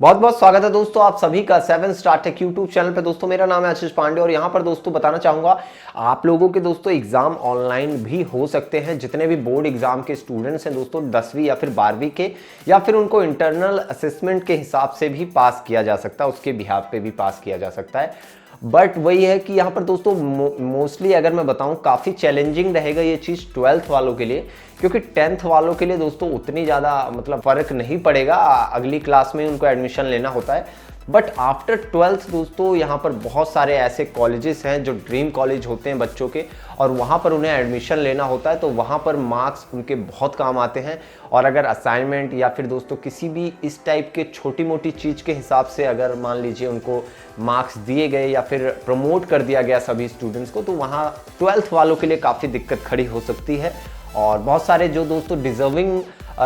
बहुत बहुत स्वागत है दोस्तों आप सभी का 7 startech यूट्यूब चैनल पे। दोस्तों मेरा नाम है आशीष पांडे और यहाँ पर दोस्तों बताना चाहूँगा आप लोगों के दोस्तों एग्जाम ऑनलाइन भी हो सकते हैं। जितने भी बोर्ड एग्जाम के स्टूडेंट्स हैं दोस्तों 10वीं या फिर 12वीं के, या फिर उनको इंटरनल असेसमेंट के हिसाब से भी पास किया जा सकता है, उसके बिहाफ पे भी पास किया जा सकता है। बट वही है कि यहाँ पर दोस्तों मोस्टली अगर मैं बताऊँ काफ़ी चैलेंजिंग रहेगा ये चीज़ 12th वालों के लिए, क्योंकि 10th वालों के लिए दोस्तों उतनी ज़्यादा मतलब फ़र्क नहीं पड़ेगा, अगली क्लास में उनको एडमिशन लेना होता है। बट आफ्टर 12th दोस्तों यहाँ पर बहुत सारे ऐसे कॉलेजेस हैं जो ड्रीम कॉलेज होते हैं बच्चों के, और वहाँ पर उन्हें एडमिशन लेना होता है, तो वहाँ पर मार्क्स उनके बहुत काम आते हैं। और अगर असाइनमेंट या फिर दोस्तों किसी भी इस टाइप के छोटी मोटी चीज़ के हिसाब से अगर मान लीजिए उनको मार्क्स दिए गए या फिर प्रमोट कर दिया गया सभी स्टूडेंट्स को, तो वहाँ 12th वालों के लिए काफ़ी दिक्कत खड़ी हो सकती है। और बहुत सारे जो दोस्तों डिजर्विंग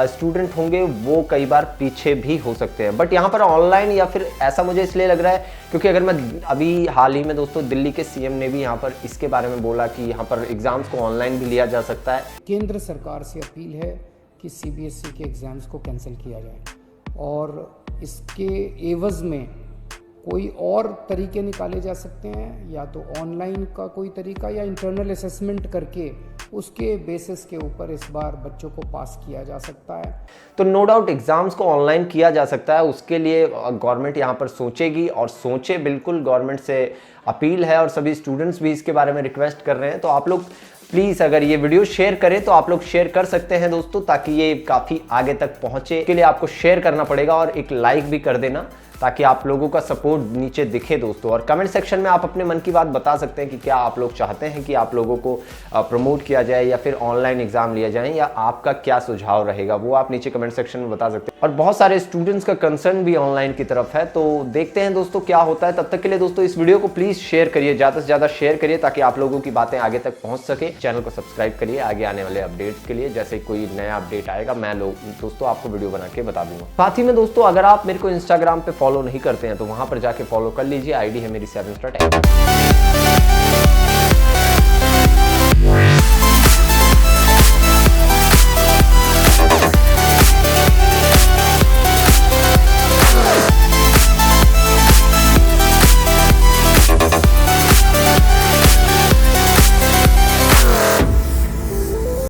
स्टूडेंट होंगे वो कई बार पीछे भी हो सकते हैं। बट यहाँ पर ऑनलाइन या फिर ऐसा मुझे इसलिए लग रहा है क्योंकि अगर मैं अभी हाल ही में दोस्तों दिल्ली के सीएम ने भी यहाँ पर इसके बारे में बोला कि यहाँ पर एग्जाम्स को ऑनलाइन भी लिया जा सकता है। केंद्र सरकार से अपील है कि सीबीएसई के एग्ज़ाम्स को कैंसिल किया जाए और इसके एवज़ में कोई और तरीके निकाले जा सकते हैं, या तो ऑनलाइन का कोई तरीका या इंटरनल असेसमेंट करके उसके बेसिस के ऊपर इस बार बच्चों को पास किया जा सकता है। तो नो डाउट एग्जाम्स को ऑनलाइन किया जा सकता है, उसके लिए गवर्नमेंट यहाँ पर सोचेगी और सोचे बिल्कुल, गवर्नमेंट से अपील है और सभी स्टूडेंट्स भी इसके बारे में रिक्वेस्ट कर रहे हैं। तो आप लोग प्लीज़ अगर ये वीडियो शेयर करें तो आप लोग शेयर कर सकते हैं दोस्तों, ताकि ये काफ़ी आगे तक पहुँचे। के लिए आपको शेयर करना पड़ेगा और एक लाइक भी कर देना ताकि आप लोगों का सपोर्ट नीचे दिखे दोस्तों। और कमेंट सेक्शन में आप अपने मन की बात बता सकते हैं कि क्या आप लोग चाहते हैं कि आप लोगों को प्रमोट किया जाए या फिर ऑनलाइन एग्जाम लिया जाए, या आपका क्या सुझाव रहेगा वो आप नीचे कमेंट सेक्शन में बता सकते हैं। और बहुत सारे स्टूडेंट्स का कंसर्न भी ऑनलाइन की तरफ है, तो देखते हैं दोस्तों क्या होता है। तब तक के लिए दोस्तों इस वीडियो को प्लीज़ शेयर करिए, ज़्यादा से ज़्यादा शेयर करिए ताकि आप लोगों की बातें आगे तक पहुँच सके। चैनल को सब्सक्राइब करिए आगे आने वाले अपडेट्स के लिए, जैसे कोई नया अपडेट आएगा मैं दोस्तों आपको वीडियो बना के बता दूंगा। साथ ही में दोस्तों अगर आप मेरे को इंस्टाग्राम पे फॉलो नहीं करते हैं तो वहां पर जाके फॉलो कर लीजिए, आईडी है मेरी 7 startech।